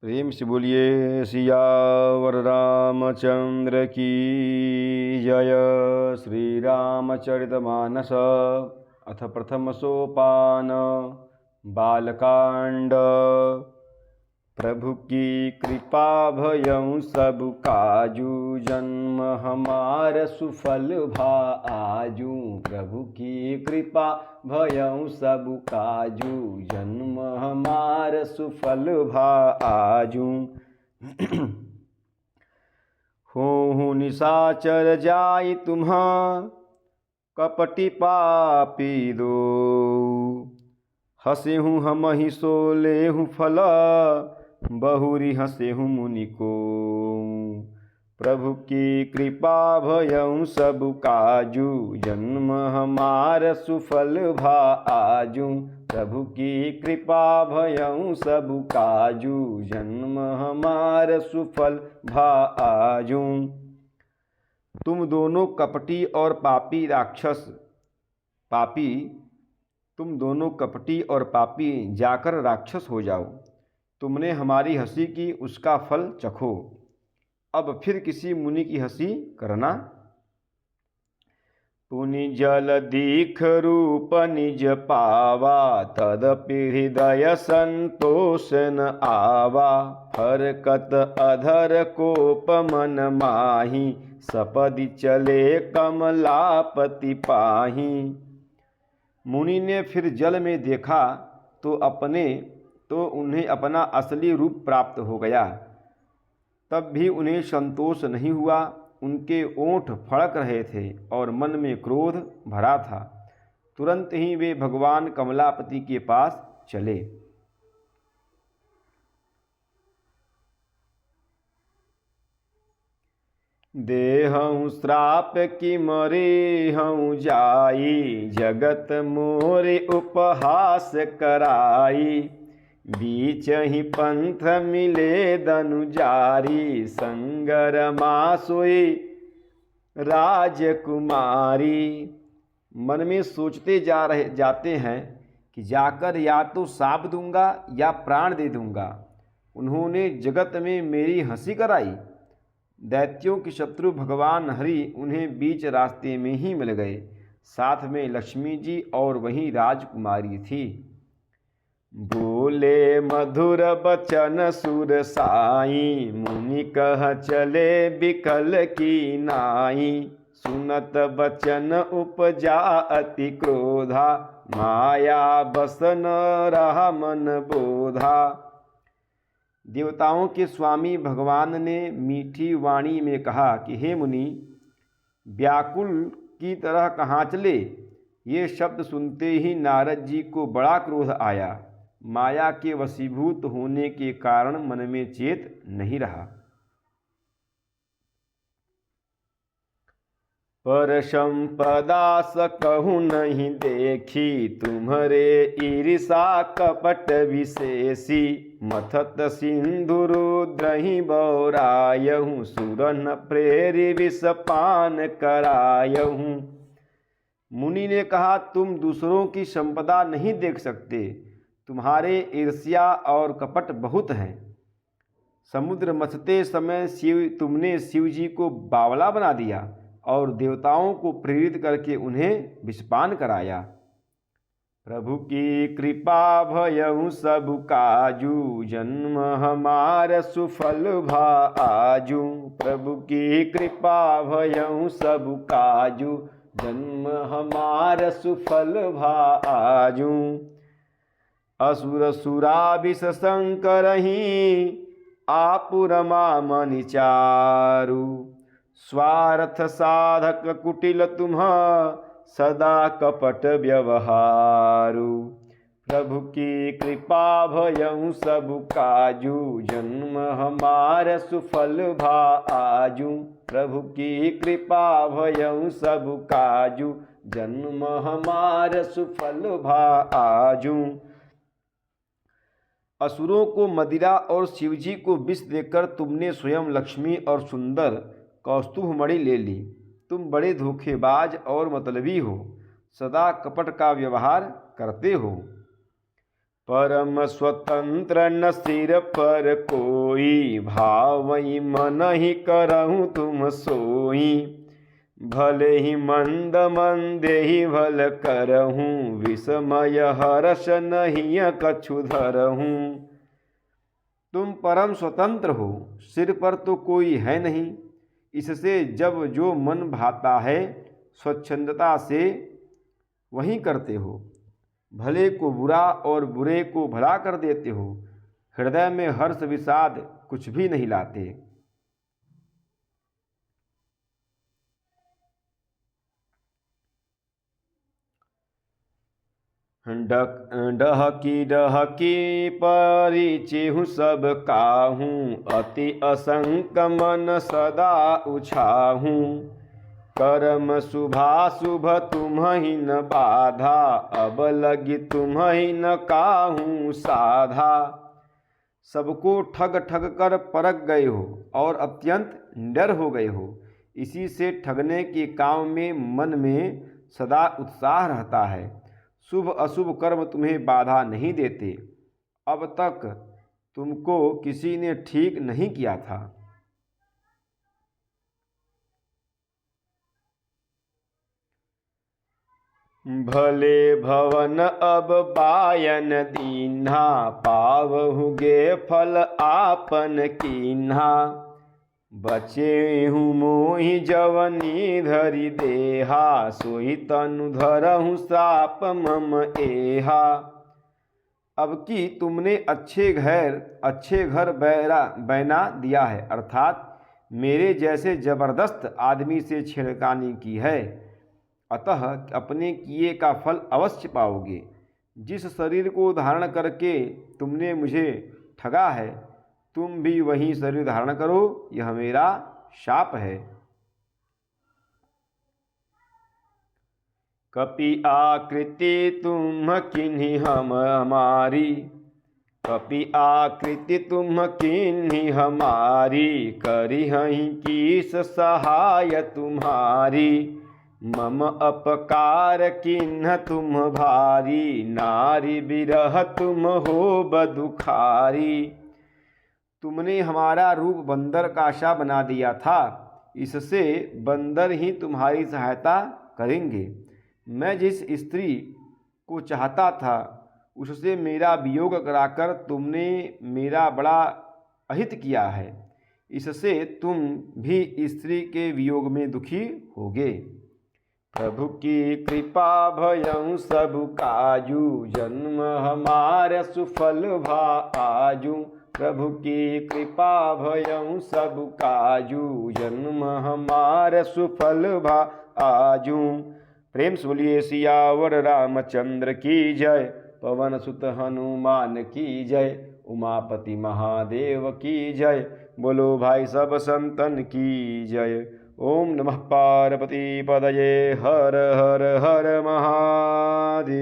प्रेम से बोलिए सियावर रामचंद्र की जय। श्री रामचरितमानस अथ प्रथम सोपान बालकांड। प्रभु की कृपा भयं सब काजू, जन्म हमार सुफल भा आजू। प्रभु की कृपा भयं सब काजू, जन्म हमार सुफल भा आजू। हो निशाचर जाय तुम्हा, कपटी पापी दो। हसे हूँ हम ही सोले हूँ फल, बहुरी हसे हूँ मुनि को। प्रभु की कृपा भयं सब काजू, जन्म हमार सुफल भा आजू। प्रभु की कृपा भयं सब काजू, जन्म हमार सुफल भा आजू। तुम दोनों कपटी और पापी राक्षस, तुम दोनों कपटी और पापी जाकर राक्षस हो जाओ। तुमने हमारी हंसी की, उसका फल चखो। अब फिर किसी मुनि की हंसी करना। पुनि जल दीख रूप निज पावा, तदपि हृदय संतोष न आवा। फरकत अधर कोप मन माही, सपदि चले कमलापति पाही। मुनि ने फिर जल में देखा तो उन्हें अपना असली रूप प्राप्त हो गया। तब भी उन्हें संतोष नहीं हुआ। उनके ओंठ फड़क रहे थे और मन में क्रोध भरा था। तुरंत ही वे भगवान कमलापति के पास चले। देहं श्राप की मरे हूँ जाई, जगत मोरे उपहास कराई। बीच ही पंथ मिले दनुजारी, संगर मासोई राजकुमारी। मन में सोचते जाते हैं कि जाकर या तो शाप दूंगा या प्राण दे दूंगा। उन्होंने जगत में मेरी हंसी कराई। दैत्यों के शत्रु भगवान हरि उन्हें बीच रास्ते में ही मिल गए। साथ में लक्ष्मी जी और वहीं राजकुमारी थी। बोले मधुर बचन सुर साई, मुनि कह चले बिकल की नाई। सुनत बचन उपजा अति क्रोधा, माया बस न रहा मन बोधा। देवताओं के स्वामी भगवान ने मीठी वाणी में कहा कि हे मुनि, व्याकुल की तरह कहाँ चले। ये शब्द सुनते ही नारद जी को बड़ा क्रोध आया। माया के वशीभूत होने के कारण मन में चेत नहीं रहा। पर संपदा सकहु नहीं देखी, तुम्हारे ईर्षा कपट विशेषी। मथत सिंधु रुद्रहि बौरायहूँ, सुरन प्रेरि विषपान करायहूँ। मुनि ने कहा, तुम दूसरों की संपदा नहीं देख सकते। तुम्हारे ईर्ष्या और कपट बहुत हैं। समुद्र मथते समय तुमने शिव जी को बावला बना दिया और देवताओं को प्रेरित करके उन्हें विषपान कराया। प्रभु की कृपा भयं सब काजू, जन्म हमार सुफल भा आजू। प्रभु की कृपा भयं सब काजू, जन्म हमार सुफल भा आजू। असुर सुराभिष शंकरहि, आपुरमा मनि चारु। स्वार्थ साधक कुटिल तुम्हा, सदा कपट व्यवहारु। प्रभु की कृपा भयं सब काजू, जन्म हमार सुफल भा आजू। प्रभु की कृपा भयं सब काजू, जन्म हमार सुफल भा आजू। असुरों को मदिरा और शिवजी को विष देकर तुमने स्वयं लक्ष्मी और सुंदर कौस्तुभ मणि ले ली। तुम बड़े धोखेबाज और मतलबी हो, सदा कपट का व्यवहार करते हो। परम स्वतंत्र न सिर पर कोई, भावई मन ही करहूँ तुम सोई। भले ही मंद मंदे ही भल करहूँ, विस्मय हर्ष नहीं कछु धरहूँ। तुम परम स्वतंत्र हो, सिर पर तो कोई है नहीं, इससे जब जो मन भाता है स्वच्छंदता से वही करते हो। भले को बुरा और बुरे को भला कर देते हो, हृदय में हर्ष विषाद कुछ भी नहीं लाते। डहकी डहकी परिचेहु सब काहूँ, अति असंक मन सदा उछाहूँ। कर्म शुभाशुभ तुम्हि न बाधा, अब लगी तुम्हि न काहूँ साधा। सबको ठग ठग कर परख गए हो और अत्यंत निडर हो गए हो, इसी से ठगने के काम में मन में सदा उत्साह रहता है। शुभ अशुभ कर्म तुम्हें बाधा नहीं देते, अब तक तुमको किसी ने ठीक नहीं किया था। भले भवन अब बायन दीन्हा, पावहुगे फल आपन कीन्हा। बचे हूँ मोहि जवनी धरि देहा, सोई तनु धरहूँ साप मम एहा। अब कि तुमने अच्छे घर बैना दिया है, अर्थात मेरे जैसे जबरदस्त आदमी से छेड़खानी की है, अतः अपने किए का फल अवश्य पाओगे। जिस शरीर को धारण करके तुमने मुझे ठगा है, तुम भी वही शरीर धारण करो, यह मेरा शाप है। कपि आकृति तुम किन्हीं हम हमारी, कपि आकृति तुम किन्हीं हमारी। करिहहि कीस सहाय तुम्हारी, मम अपकार किन्ह तुम भारी। नारी बिरह तुम हो बदुखारी। तुमने हमारा रूप बंदर का सा बना दिया था, इससे बंदर ही तुम्हारी सहायता करेंगे। मैं जिस स्त्री को चाहता था उससे मेरा वियोग कराकर तुमने मेरा बड़ा अहित किया है, इससे तुम भी स्त्री के वियोग में दुखी होगे। प्रभु की कृपा भयं सब काजू, जन्म हमारे सुफल भा आजू। प्रभु की कृपा भयं सब काजू, जन्म हमारे सुफल भा आजू। प्रेम से बोलिए सियावर रामचंद्र की जय, पवन सुत हनुमान की जय, उमापति महादेव की जय। बोलो भाई सब संतन की जय। ओम नमः पार्वती पदये, हर हर हर महादेव।